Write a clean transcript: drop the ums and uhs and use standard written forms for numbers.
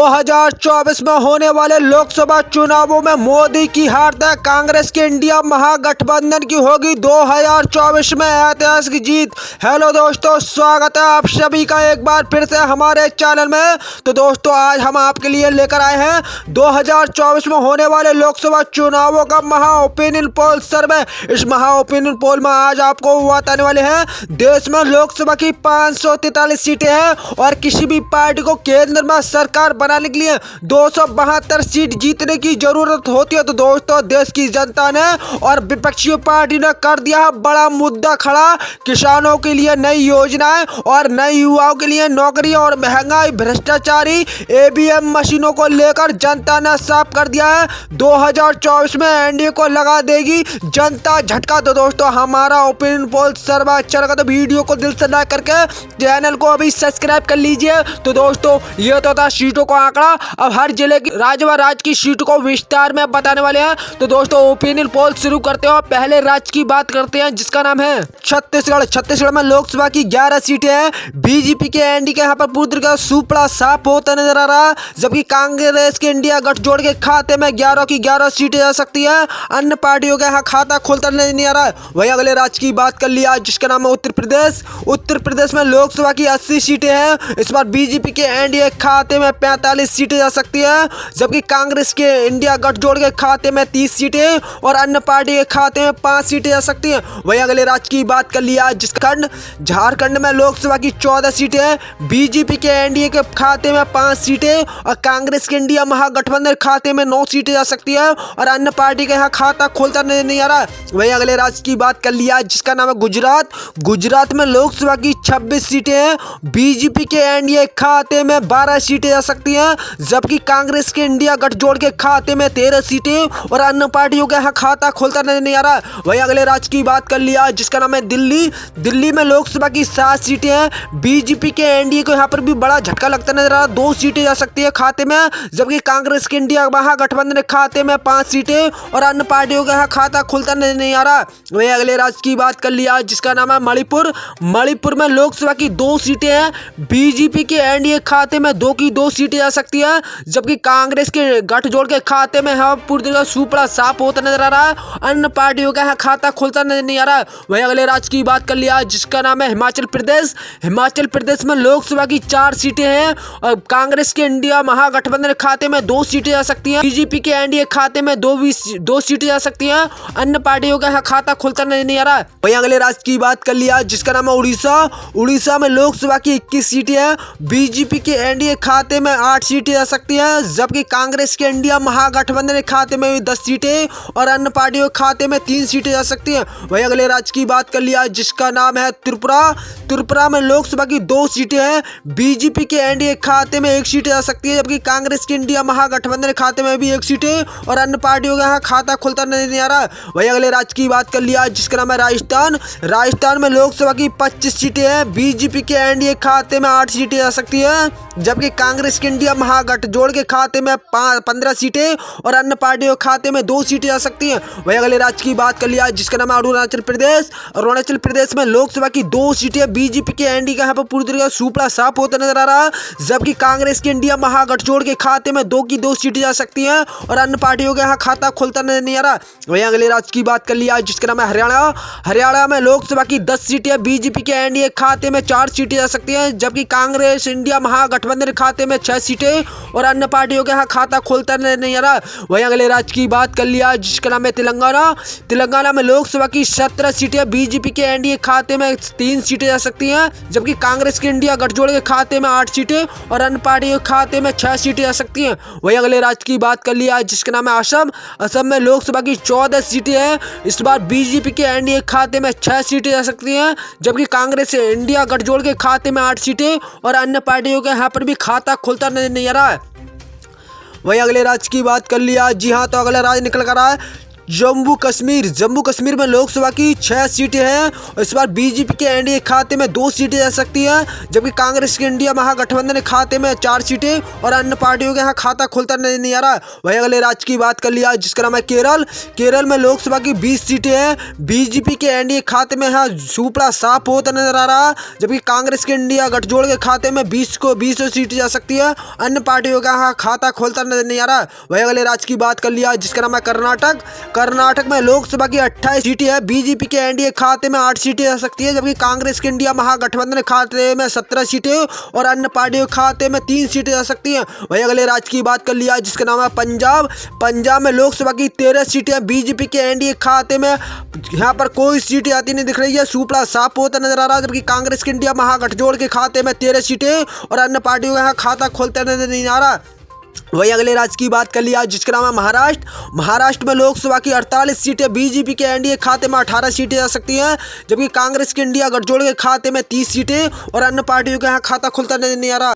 2024 में होने वाले लोकसभा चुनावों में मोदी की हार तय, कांग्रेस के इंडिया महागठबंधन की होगी 2024 में ऐतिहासिक जीत। हेलो दोस्तों, स्वागत है आप सभी का एक बार फिर से हमारे चैनल में। तो दोस्तों, आज हम आपके लिए लेकर आए हैं 2024 में होने वाले लोकसभा चुनावों का महा ओपिनियन पोल सर्वे। इस महा ओपिनियन पोल में आज आपको बताने वाले हैं देश में लोकसभा की 543 सीटें हैं और किसी भी पार्टी को केंद्र में सरकार बनाने के लिए 272 सीट जीतने की जरूरत होती है। तो दोस्तों, देश की जनता ने और विपक्षी पार्टी ने कर दिया बड़ा मुद्दा खड़ा। किसानों के लिए नई योजनाएं और नए युवाओं के लिए नौकरी और महंगाई, भ्रष्टाचारी ईवीएम मशीनों को लेकर जनता ने साफ कर दिया है 2024 में एनडीए को लगा देगी जनता झटका। तो दोस्तों, हमारा ओपिनियन पोल सर्वे अच्छा लगा तो वीडियो को दिल से लाइक करके चैनल को अभी सब्सक्राइब कर लीजिए। तो दोस्तों, ये तो था सीटों का आंकड़ा। अब हर जिले की राज्य की सीटों को विस्तार में बताने वाले हैं। तो दोस्तों, ओपिनियन पोल शुरू करते हो। पहले राज्य की बात करते हैं जिसका नाम है छत्तीसगढ़। छत्तीसगढ़ में लोकसभा की 11 सीटें हैं। बीजेपी के एनडीए के यहाँ पर पूरी तरह सुपड़ा साफ होता नजर आ रहा है, जबकि कांग्रेस के इंडिया गठजोड़ के खाते में 11 की 11 सीटें जा सकती है। अन्य पार्टियों के यहाँ खाता खोलता नहीं आ रहा है। वही अगले राज्य की बात कर लिया जिसका नाम है उत्तर प्रदेश। उत्तर प्रदेश में लोकसभा की 80 सीटें हैं। इस बार बीजेपी के एनडीए खाते में 45 सीटें जा सकती है, जबकि कांग्रेस के इंडिया गठजोड़ के खाते में 30 सीटें और अन्य पार्टी के खाते में 5 सीटें जा सकती हैं। वही अगले राज्य की बात कर लिया जिसका झारखंड में लोकसभा की 14 सीटें हैं। बीजेपी के एनडीए के खाते में 5 सीटें और कांग्रेस के इंडिया महागठबंधन खाते में 9 सीटें जा सकती है और अन्य पार्टी का यहाँ खाता खोलता नहीं आ रहा। वही अगले राज्य की बात कर लिया जिसका नाम है गुजरात। गुजरात में लोकसभा की 26 सीटें हैं। बीजेपी के एनडीए खाते में 12 सीटें जा सकती हैं, जबकि कांग्रेस के इंडिया गठजोड़ के खाते में 13 सीटें और अन्य पार्टियों का यहाँ खाता खोलता नहीं आ रहा। वही अगले राज्य की बात कर लिया जिसका नाम है दिल्ली। दिल्ली में लोकसभा की 7 सीटें हैं। बीजेपी के एनडीए को यहाँ पर भी बड़ा झटका लगता नजर आ रहा। 2 सीटें जा सकती है खाते में, जबकि कांग्रेस के इंडिया महागठबंधन खाते में 5 सीटें और अन्य पार्टियों का यहाँ खाता खुलता नहीं आ रहा। वही अगले राज्य की बात कर लिया जिसका नाम है मणिपुर। मणिपुर में लोकसभा की 2 सीटें हैं। बीजेपी के एनडीए खाते में 2 की 2 सीटें जा सकती है, जबकि कांग्रेस के गठजोड़ के खाते में पूरी तरह सुपड़ा साफ होता नजर आ रहा है। अन्य पार्टियों का खाता खुलता नहीं आ रहा। वही अगले राज्य की बात कर लिया जिसका नाम है हिमाचल प्रदेश। हिमाचल प्रदेश में लोकसभा की 4 सीटें हैं और कांग्रेस के इंडिया महागठबंधन खाते में 2 सीटें जा सकती हैं। बीजेपी के एनडीए खाते में 2 सीटें जा सकती हैं। अन्य पार्टियों का खाता खुलता नहीं आ रहा है। वही अगले राज्य की बात कर लिया जिसका नाम है उड़ीसा। उड़ीसा में लोकसभा की 21 सीटें हैं। बीजेपी के एनडीए खाते में 8 सीटें जा सकती हैं, जबकि कांग्रेस के इंडिया महागठबंधन के खाते में भी 10 सीटें और अन्य पार्टियों के खाते में 3 सीटें जा सकती हैं। वही अगले राज्य की बात कर लिया जिसका नाम है त्रिपुरा। त्रिपुरा में लोकसभा की 2 सीटें हैं। बीजेपी के एनडीए खाते में 1 सीट जा सकती है, जबकि कांग्रेस के इंडिया महागठबंधन खाते में भी 1 सीटें और अन्य पार्टियों का खाता खुलता नहीं आ रहा। वही अगले राज्य की बात कर लिया जिसका नाम है राजस्थान। राजस्थान में लोकसभा की 25 सीटें हैं। बीजेपी के एनडीए खाते में 8 सीटें जा सकती है, जबकि कांग्रेस के इंडिया महागठजोड़ के खाते में 15 सीटें और अन्य पार्टियों के खाते में 2 सीटें जा सकती हैं। वही अगले राज्य की बात कर लिया जिसका नाम है अरुणाचल प्रदेश। अरुणाचल प्रदेश में लोकसभा की 2 सीटें। बीजेपी के एनडीए का यहाँ पर पूरी तरह सुपड़ा साफ होता नजर आ रहा है, जबकि कांग्रेस के इंडिया महागठजोड़ के खाते में 2 की 2 सीटें जा सकती हैं और अन्य पार्टियों का यहाँ खाता खुलता नहीं आ रहा। वही अगले राज्य की बात कर लिया जिसका नाम है हरियाणा। हरियाणा में लोकसभा की 10 सीटें। बीजेपी के एनडीए खाते में 4 सीटें जा सकती हैं, जबकि कांग्रेस इंडिया महागठबंधन खाते में 6 सीटें और अन्य पार्टियों के यहाँ खाता खोलता नहीं आ रहा। वहीं अगले राज्य की बात कर लिया जिसका नाम है तेलंगाना। तेलंगाना में लोकसभा की 17 सीटें। बीजेपी के एनडीए खाते में 3 सीटें जा सकती हैं, जबकि कांग्रेस के इंडिया गठजोड़ के खाते में 8 सीटें और अन्य पार्टियों के खाते में 6 सीटें जा सकती हैं। वहीं अगले राज्य की बात कर लिया जिसका नाम है असम। असम में लोकसभा की 14 सीटें हैं। इस बार बीजेपी के एनडीए खाते में 6 सीटें जा सकती हैं, जबकि कांग्रेस इंडिया गठजोड़ के खाते में 8 सीटें और अन्य पार्टियों के यहाँ पर भी खाता खुलता नहीं आ रहा है। वही अगले राज्य की बात कर लिया। जी हाँ, तो अगला राज्य निकल कर रहा है जम्मू कश्मीर में लोकसभा की 6 सीटें हैं और इस बार बीजेपी के एनडीए खाते में 2 सीटें जा सकती हैं, जबकि कांग्रेस के इंडिया महागठबंधन के खाते में 4 सीटें और अन्य पार्टियों के यहाँ खाता खुलता नहीं आ रहा। वही अगले राज्य की बात कर लिया जिसका नाम है केरल में लोकसभा की 20 सीटें हैं। बीजेपी के एनडीए खाते में यहाँ सुपड़ा साफ होता नजर आ रहा, जबकि कांग्रेस के इंडिया गठजोड़ के खाते में 20 सीटें जा सकती है, अन्य पार्टियों का यहाँ खाता खोलता नजर नहीं आ रहा। वही अगले राज्य की बात कर लिया जिसका नाम है कर्नाटक में लोकसभा की 28 सीटें हैं। बीजेपी के एनडीए खाते में 8 सीटें आ सकती है, जबकि कांग्रेस के इंडिया महागठबंधन खाते में 17 सीटें और अन्य पार्टियों के खाते में 3 सीटें आ सकती हैं। वही अगले राज्य की बात कर लिया जिसका नाम है पंजाब में लोकसभा की 13 सीटें। बीजेपी के एनडीए खाते में यहाँ पर कोई सीटें आती नहीं दिख रही है, सुपड़ा साफ होता नजर आ रहा है, जबकि कांग्रेस के इंडिया महागठजोड़ के खाते में 13 सीटें और अन्य पार्टियों का यहाँ खाता खोलता नजर नहीं आ रहा। वही अगले राज्य की बात कर लिया जिसका नाम है महाराष्ट्र में लोकसभा की 48 सीटें। बीजेपी के एनडीए खाते में 18 सीटें आ सकती हैं, जबकि कांग्रेस के इंडिया गठजोड़ के खाते में 30 सीटें और अन्य पार्टियों के यहाँ खाता खुलता नहीं आ रहा।